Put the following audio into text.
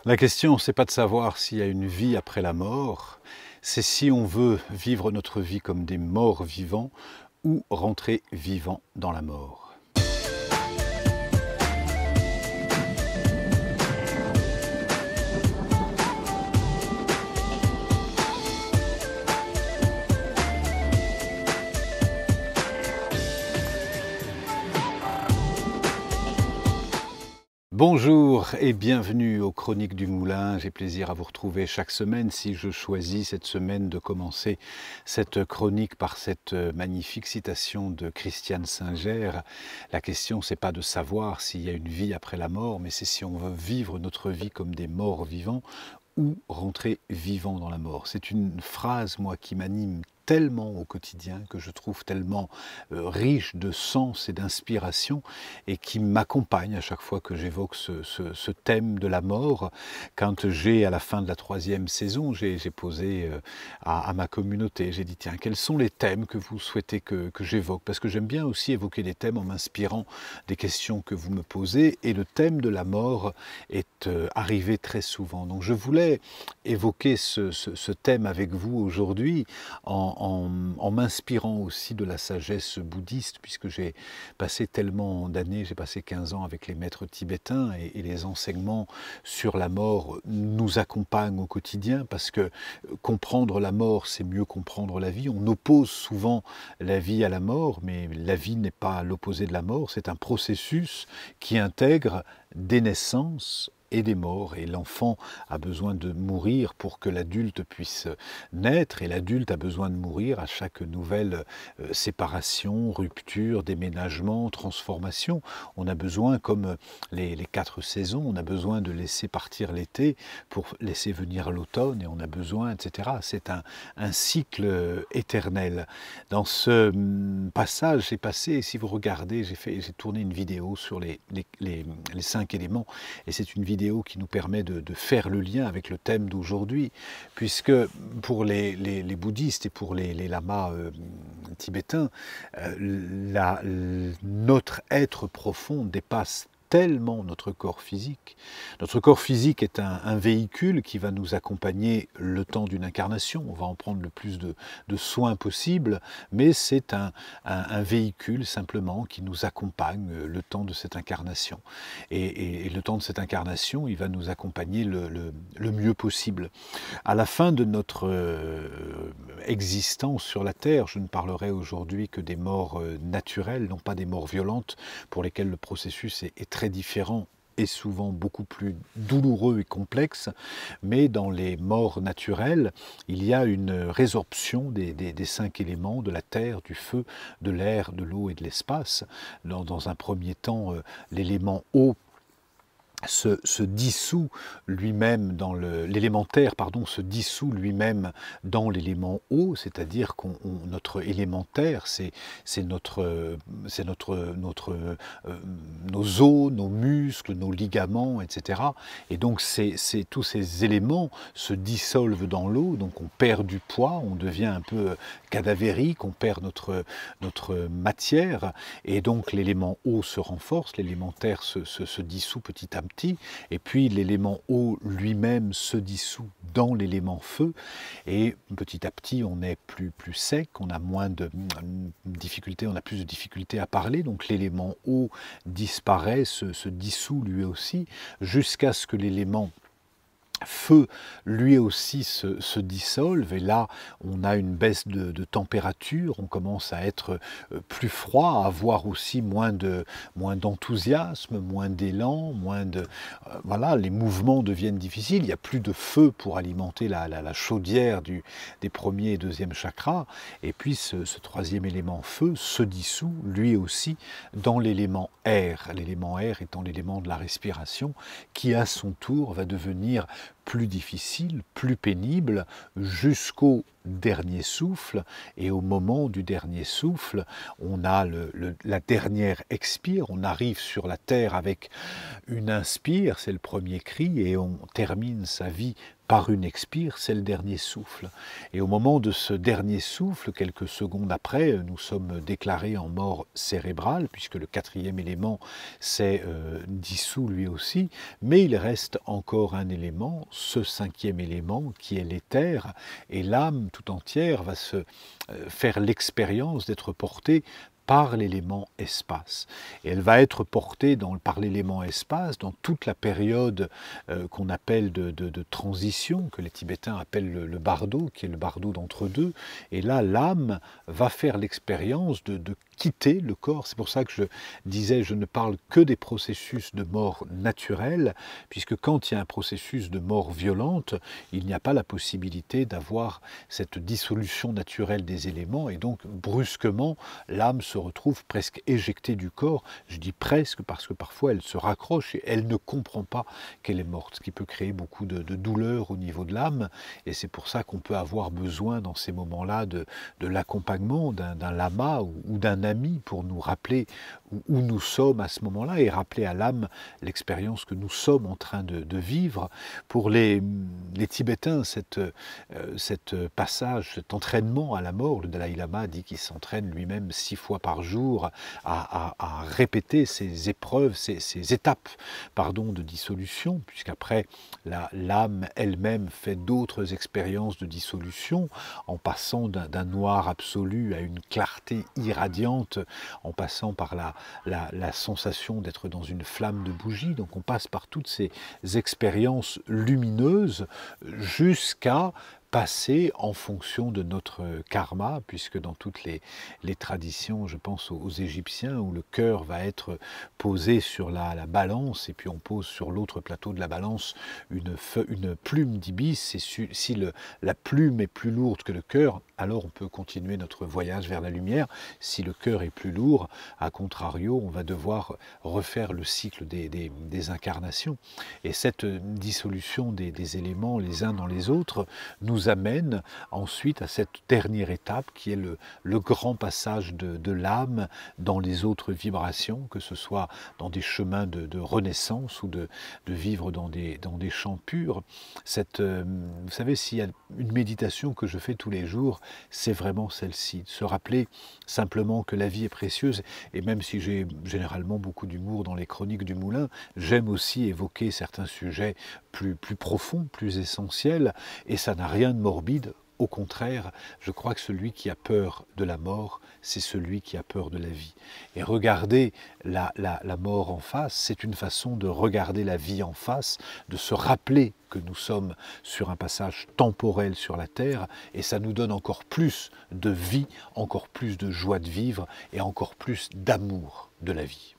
La question, c'est pas de savoir s'il y a une vie après la mort, c'est si on veut vivre notre vie comme des morts vivants ou rentrer vivant dans la mort. Bonjour et bienvenue aux Chroniques du Moulin. J'ai plaisir à vous retrouver chaque semaine. Si je choisis cette semaine de commencer cette chronique par cette magnifique citation de Christiane Singer, la question c'est pas de savoir s'il y a une vie après la mort, mais c'est si on veut vivre notre vie comme des morts vivants ou rentrer vivant dans la mort. C'est une phrase, moi, qui m'anime tellement au quotidien, que je trouve tellement riche de sens et d'inspiration, et qui m'accompagne à chaque fois que j'évoque ce thème de la mort. Quand j'ai, à la fin de la 3e saison, j'ai posé à ma communauté, j'ai dit, tiens, quels sont les thèmes que vous souhaitez que j'évoque? Parce que j'aime bien aussi évoquer des thèmes en m'inspirant des questions que vous me posez, et le thème de la mort est arrivé très souvent. Donc je voulais évoquer ce thème avec vous aujourd'hui en m'inspirant aussi de la sagesse bouddhiste, puisque j'ai passé tellement d'années, j'ai passé 15 ans avec les maîtres tibétains, et les enseignements sur la mort nous accompagnent au quotidien, parce que comprendre la mort, c'est mieux comprendre la vie. On oppose souvent la vie à la mort, mais la vie n'est pas l'opposé de la mort, c'est un processus qui intègre des naissances et des morts, et l'enfant a besoin de mourir pour que l'adulte puisse naître, et l'adulte a besoin de mourir à chaque nouvelle séparation, rupture, déménagement, transformation. On a besoin, comme les 4 saisons, on a besoin de laisser partir l'été pour laisser venir l'automne, et on a besoin, etc. C'est un cycle éternel. Dans ce passage, j'ai passé, si vous regardez, j'ai tourné une vidéo sur les 5 éléments, et c'est une vidéo qui nous permet de faire le lien avec le thème d'aujourd'hui, puisque pour les bouddhistes et pour les lamas tibétains, notre être profond dépasse tellement notre corps physique. Notre corps physique est un véhicule qui va nous accompagner le temps d'une incarnation. On va en prendre le plus de soins possible, mais c'est un véhicule simplement qui nous accompagne le temps de cette incarnation. Et le temps de cette incarnation, il va nous accompagner le mieux possible. À la fin de notre existence sur la Terre, je ne parlerai aujourd'hui que des morts naturelles, non pas des morts violentes, pour lesquelles le processus est très différent et souvent beaucoup plus douloureux et complexe, mais dans les morts naturelles, il y a une résorption des 5 éléments, de la terre, du feu, de l'air, de l'eau et de l'espace. Dans un premier temps, l'élément eau se dissout lui-même dans l'élémentaire, se dissout lui-même dans l'élément eau, c'est-à-dire notre élémentaire, c'est nos os, nos muscles, nos ligaments, etc. Et donc tous ces éléments se dissolvent dans l'eau, donc on perd du poids, on devient un peu cadavérique, on perd notre matière, et donc l'élément eau se renforce, l'élémentaire se dissout petit à petit, et puis l'élément eau lui-même se dissout dans l'élément feu, et petit à petit on est plus sec, on a moins de difficultés, on a plus de difficultés à parler, donc l'élément eau disparaît, se dissout lui aussi, jusqu'à ce que l'élément feu, lui aussi, se dissolve, et là, on a une baisse de température, on commence à être plus froid, à avoir aussi moins d'enthousiasme, moins d'élan, voilà, les mouvements deviennent difficiles, il n'y a plus de feu pour alimenter la chaudière des premiers et deuxième chakras, et puis ce 3e élément feu se dissout, lui aussi, dans l'élément air étant l'élément de la respiration, qui à son tour va devenir plus difficile, plus pénible, jusqu'au dernier souffle, et au moment du dernier souffle, on a la dernière expire, on arrive sur la terre avec une inspire, c'est le premier cri, et on termine sa vie par une expire, c'est le dernier souffle. Et au moment de ce dernier souffle, quelques secondes après, nous sommes déclarés en mort cérébrale, puisque le quatrième élément s'est dissous lui aussi, mais il reste encore un élément, ce cinquième élément, qui est l'éther, et l'âme tout entière va se faire l'expérience d'être portée par l'élément espace. Et elle va être portée par l'élément espace dans toute la période qu'on appelle de transition, que les Tibétains appellent le bardo, qui est le bardo d'entre-deux. Et là, l'âme va faire l'expérience de quitter le corps. C'est pour ça que je disais, je ne parle que des processus de mort naturelle, puisque quand il y a un processus de mort violente, il n'y a pas la possibilité d'avoir cette dissolution naturelle des éléments, et donc brusquement, l'âme se retrouve presque éjectée du corps. Je dis presque parce que parfois elle se raccroche et elle ne comprend pas qu'elle est morte, ce qui peut créer beaucoup de douleur au niveau de l'âme, et c'est pour ça qu'on peut avoir besoin dans ces moments-là de l'accompagnement d'un lama ou d'un ami pour nous rappeler où nous sommes à ce moment-là et rappeler à l'âme l'expérience que nous sommes en train de vivre. Pour les Tibétains, cet passage, cet entraînement à la mort, le Dalai Lama dit qu'il s'entraîne lui-même 6 fois par jour à répéter ces épreuves, ces étapes de dissolution, puisqu'après l'âme elle-même fait d'autres expériences de dissolution, en passant d'un noir absolu à une clarté irradiante, en passant par la sensation d'être dans une flamme de bougie. Donc on passe par toutes ces expériences lumineuses jusqu'à passer en fonction de notre karma, puisque dans toutes les traditions, je pense aux Égyptiens, où le cœur va être posé sur la balance, et puis on pose sur l'autre plateau de la balance une plume d'ibis, et si la plume est plus lourde que le cœur, alors on peut continuer notre voyage vers la lumière. Si le cœur est plus lourd, à contrario, on va devoir refaire le cycle des incarnations. Et cette dissolution des éléments les uns dans les autres nous amène ensuite à cette dernière étape qui est le grand passage de l'âme dans les autres vibrations, que ce soit dans des chemins de renaissance ou de vivre dans des champs purs. Vous savez, s'il y a une méditation que je fais tous les jours, c'est vraiment celle-ci, de se rappeler simplement que la vie est précieuse, et même si j'ai généralement beaucoup d'humour dans les chroniques du Moulin, j'aime aussi évoquer certains sujets plus profonds, plus essentiels, et ça n'a rien de morbide. Au contraire, je crois que celui qui a peur de la mort, c'est celui qui a peur de la vie. Et regarder la mort en face, c'est une façon de regarder la vie en face, de se rappeler que nous sommes sur un passage temporel sur la terre, et ça nous donne encore plus de vie, encore plus de joie de vivre, et encore plus d'amour de la vie.